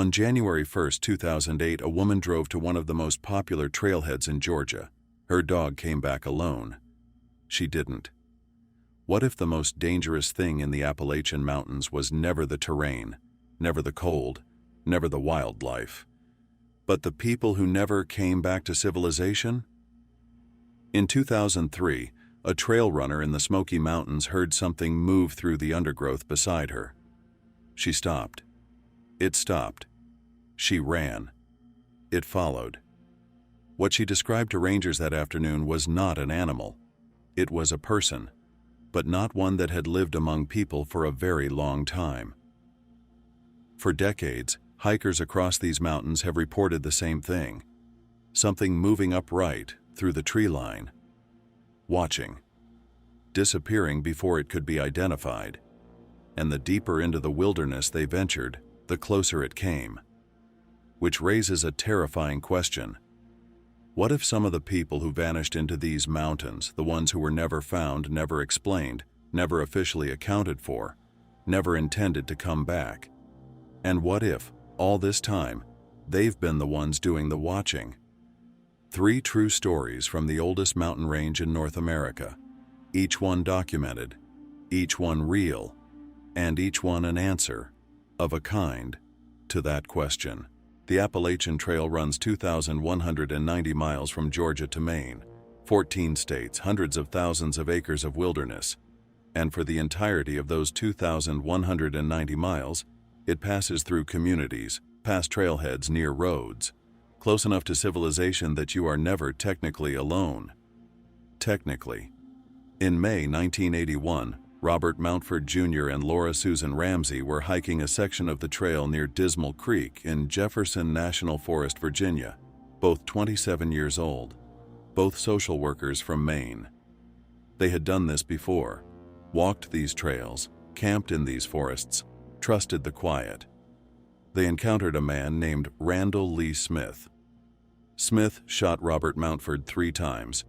On January 1, 2008, a woman drove to one of the most popular trailheads in Georgia. Her dog came back alone. She didn't. What if the most dangerous thing in the Appalachian Mountains was never the terrain, never the cold, never the wildlife, but the people who never came back to civilization? In 2003, a trail runner in the Smoky Mountains heard something move through the undergrowth beside her. She stopped. It stopped. She ran. It followed. What she described to rangers that afternoon was not an animal. It was a person, but not one that had lived among people for a very long time. For decades, hikers across these mountains have reported the same thing. Something moving upright through the tree line. Watching. Disappearing before it could be identified. And the deeper into the wilderness they ventured, the closer it came. Which raises a terrifying question. What if some of the people who vanished into these mountains, the ones who were never found, never explained, never officially accounted for, never intended to come back? And what if, all this time, they've been the ones doing the watching? 3 true stories from the oldest mountain range in North America, each one documented, each one real, and each one an answer, of a kind, to that question. The Appalachian Trail runs 2,190 miles from Georgia to Maine, 14 states, hundreds of thousands of acres of wilderness, and for the entirety of those 2,190 miles, it passes through communities, past trailheads near roads, close enough to civilization that you are never technically alone. Technically. In May 1981, Robert Mountford Jr. and Laura Susan Ramsey were hiking a section of the trail near Dismal Creek in Jefferson National Forest, Virginia, both 27 years old, both social workers from Maine. They had done this before, walked these trails, camped in these forests, trusted the quiet. They encountered a man named Randall Lee Smith. Smith shot Robert Mountford 3 times.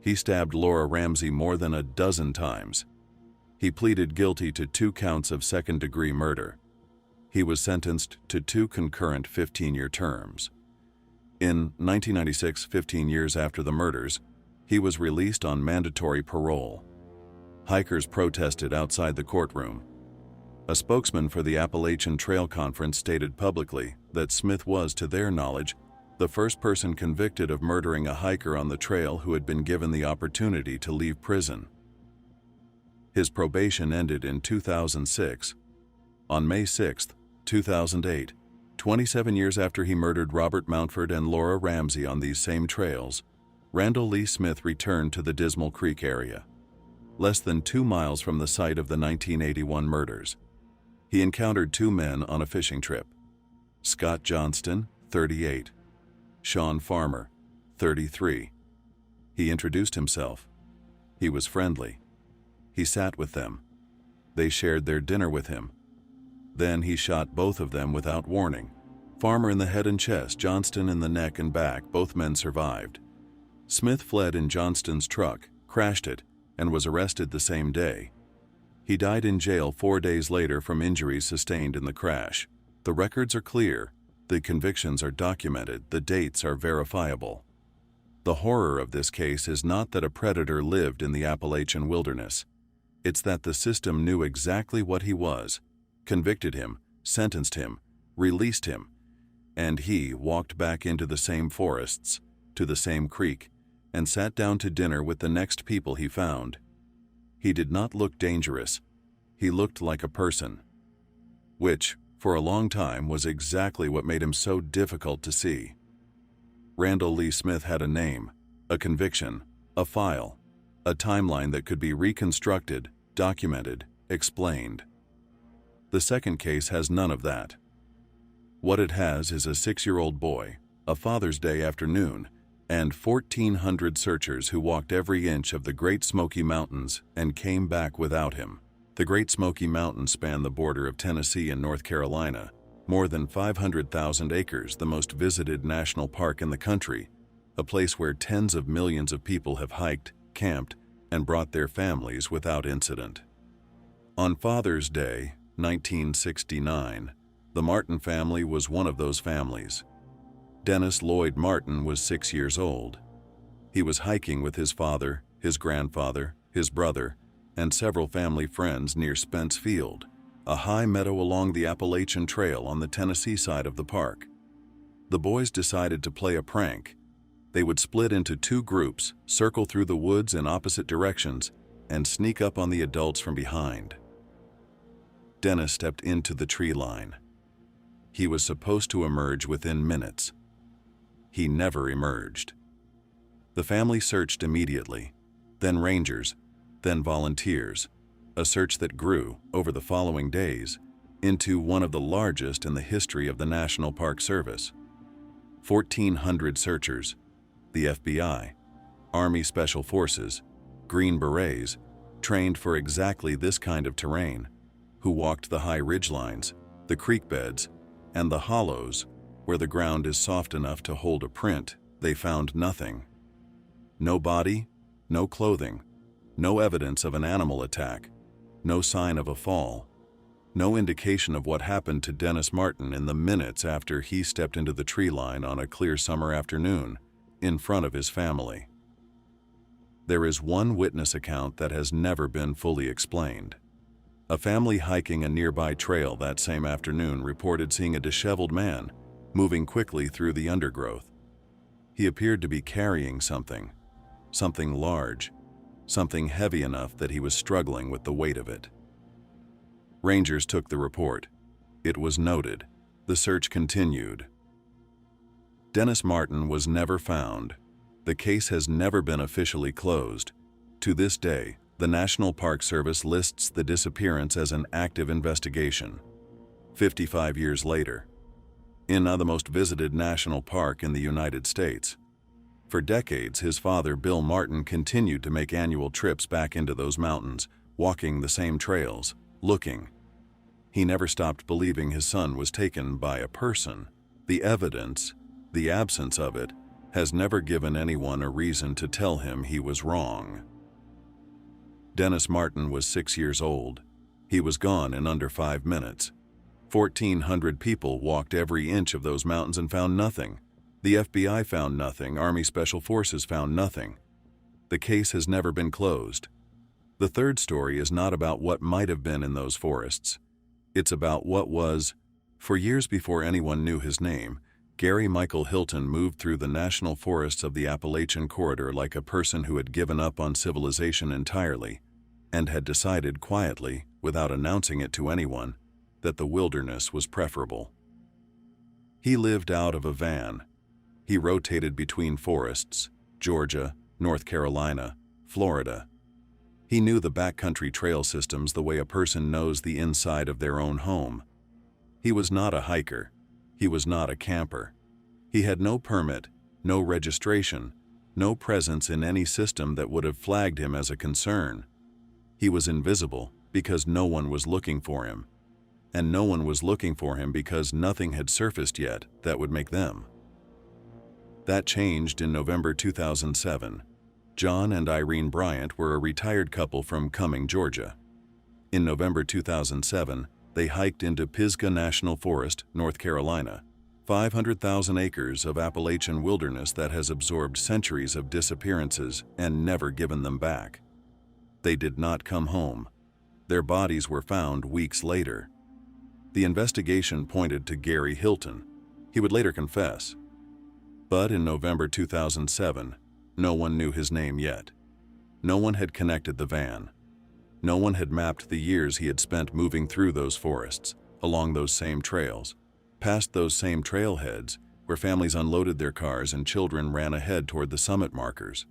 He stabbed Laura Ramsey more than a dozen times. He pleaded guilty to 2 counts of second-degree murder. He was sentenced to 2 concurrent 15-year terms. In 1996, 15 years after the murders, he was released on mandatory parole. Hikers protested outside the courtroom. A spokesman for the Appalachian Trail Conference stated publicly that Smith was, to their knowledge, the first person convicted of murdering a hiker on the trail who had been given the opportunity to leave prison. His probation ended in 2006. On May 6, 2008, 27 years after he murdered Robert Mountford and Laura Ramsey on these same trails, Randall Lee Smith returned to the Dismal Creek area, less than 2 miles from the site of the 1981 murders. He encountered 2 men on a fishing trip. Scott Johnston, 38. Sean Farmer, 33. He introduced himself. He was friendly. He sat with them. They shared their dinner with him. Then he shot both of them without warning. Farmer in the head and chest, Johnston in the neck and back. Both men survived. Smith fled in Johnston's truck, crashed it, and was arrested the same day. He died in jail 4 days later from injuries sustained in the crash. The records are clear. The convictions are documented. The dates are verifiable. The horror of this case is not that a predator lived in the Appalachian wilderness. It's that the system knew exactly what he was, convicted him, sentenced him, released him, and he walked back into the same forests, to the same creek, and sat down to dinner with the next people he found. He did not look dangerous. He looked like a person, which, for a long time, was exactly what made him so difficult to see. Randall Lee Smith had a name, a conviction, a file, a timeline that could be reconstructed, documented, explained. The second case has none of that. What it has is a 6-year-old boy, a Father's Day afternoon, and 1,400 searchers who walked every inch of the Great Smoky Mountains and came back without him. The Great Smoky Mountains span the border of Tennessee and North Carolina, more than 500,000 acres, the most visited national park in the country, a place where tens of millions of people have hiked, camped, and brought their families without incident. On Father's Day, 1969, The Martin family was one of those families. Dennis Lloyd Martin was 6 years old. He was hiking with his father, his grandfather, his brother, and several family friends near Spence Field, a high meadow along the Appalachian Trail on the Tennessee side of the park. The boys decided to play a prank. They would split into 2 groups, circle through the woods in opposite directions, and sneak up on the adults from behind. Dennis stepped into the tree line. He was supposed to emerge within minutes. He never emerged. The family searched immediately, then rangers, then volunteers, a search that grew, over the following days, into one of the largest in the history of the National Park Service. 1,400 searchers, the FBI, Army Special Forces, Green Berets, trained for exactly this kind of terrain, who walked the high ridgelines, the creek beds, and the hollows where the ground is soft enough to hold a print. They found nothing. No body, no clothing, no evidence of an animal attack, no sign of a fall, no indication of what happened to Dennis Martin in the minutes after he stepped into the tree line on a clear summer afternoon in front of his family. There is one witness account that has never been fully explained. A family hiking a nearby trail that same afternoon reported seeing a disheveled man moving quickly through the undergrowth. He appeared to be carrying something large, something heavy enough that he was struggling with the weight of it. Rangers took the report. It was noted. The search continued. Dennis Martin was never found. The case has never been officially closed. To this day, the National Park Service lists the disappearance as an active investigation. 55 years later, in the most visited national park in the United States. For decades, his father, Bill Martin, continued to make annual trips back into those mountains, walking the same trails, looking. He never stopped believing his son was taken by a person. The evidence, the absence of it, has never given anyone a reason to tell him he was wrong. Dennis Martin was 6 years old. He was gone in under 5 minutes. 1,400 people walked every inch of those mountains and found nothing. The FBI found nothing. Army Special Forces found nothing. The case has never been closed. The third story is not about what might have been in those forests. It's about what was. For years before anyone knew his name, Gary Michael Hilton moved through the national forests of the Appalachian Corridor like a person who had given up on civilization entirely and had decided quietly, without announcing it to anyone, that the wilderness was preferable. He lived out of a van. He rotated between forests, Georgia, North Carolina, Florida. He knew the backcountry trail systems the way a person knows the inside of their own home. He was not a hiker. He was not a camper. He had no permit, no registration, no presence in any system that would have flagged him as a concern. He was invisible because no one was looking for him. And no one was looking for him because nothing had surfaced yet that would make them. That changed in November 2007. John and Irene Bryant were a retired couple from Cumming, Georgia. In November 2007, they hiked into Pisgah National Forest, North Carolina, 500,000 acres of Appalachian wilderness that has absorbed centuries of disappearances and never given them back. They did not come home. Their bodies were found weeks later. The investigation pointed to Gary Hilton. He would later confess. But in November 2007, no one knew his name yet. No one had connected the van. No one had mapped the years he had spent moving through those forests, along those same trails, past those same trailheads where families unloaded their cars and children ran ahead toward the summit markers.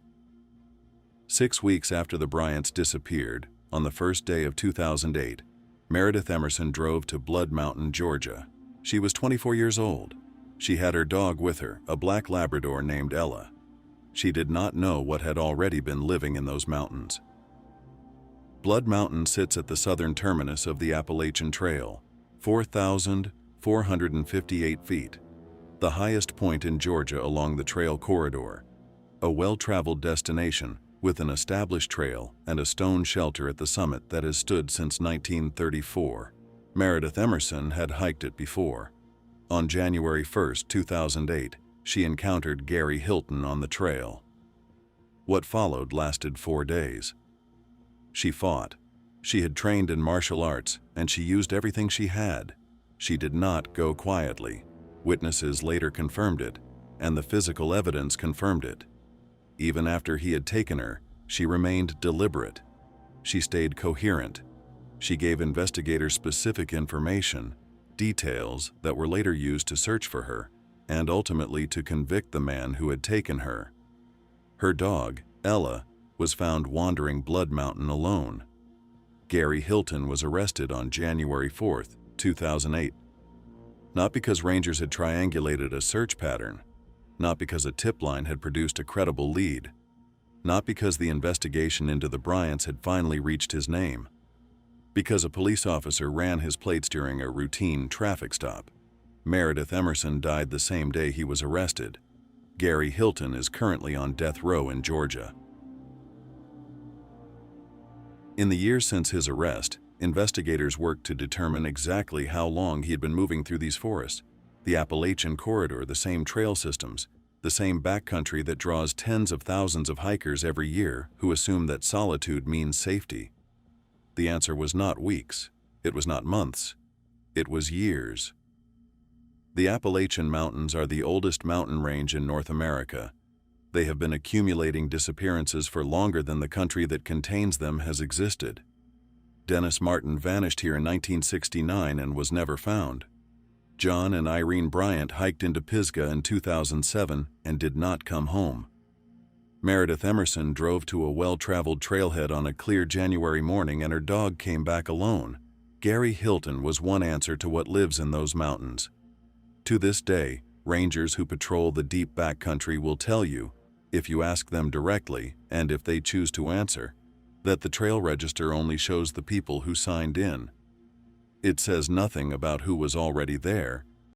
6 weeks after the Bryants disappeared, on the first day of 2008, Meredith Emerson drove to Blood Mountain, Georgia. She was 24 years old. She had her dog with her, a black Labrador named Ella. She did not know what had already been living in those mountains. Blood Mountain sits at the southern terminus of the Appalachian Trail, 4,458 feet, the highest point in Georgia along the trail corridor, a well-traveled destination with an established trail and a stone shelter at the summit that has stood since 1934. Meredith Emerson had hiked it before. On January 1, 2008, she encountered Gary Hilton on the trail. What followed lasted 4 days. She fought. She had trained in martial arts, and she used everything she had. She did not go quietly. Witnesses later confirmed it, and the physical evidence confirmed it. Even after he had taken her, she remained deliberate. She stayed coherent. She gave investigators specific information, details that were later used to search for her, and ultimately to convict the man who had taken her. Her dog, Ella, was found wandering Blood Mountain alone. Gary Hilton was arrested on January 4, 2008. Not because rangers had triangulated a search pattern, not because a tip line had produced a credible lead, not because the investigation into the Bryants had finally reached his name, because a police officer ran his plates during a routine traffic stop. Meredith Emerson died the same day he was arrested. Gary Hilton is currently on death row in Georgia. In the years since his arrest, investigators worked to determine exactly how long he had been moving through these forests, the Appalachian corridor, the same trail systems, the same backcountry that draws tens of thousands of hikers every year who assume that solitude means safety. The answer was not weeks, it was not months, it was years. The Appalachian Mountains are the oldest mountain range in North America. They have been accumulating disappearances for longer than the country that contains them has existed. Dennis Martin vanished here in 1969 and was never found. John and Irene Bryant hiked into Pisgah in 2007 and did not come home. Meredith Emerson drove to a well-traveled trailhead on a clear January morning and her dog came back alone. Gary Hilton was one answer to what lives in those mountains. To this day, rangers who patrol the deep backcountry will tell you, if you ask them directly and if they choose to answer, that the trail register only shows the people who signed in. It says nothing about who was already there,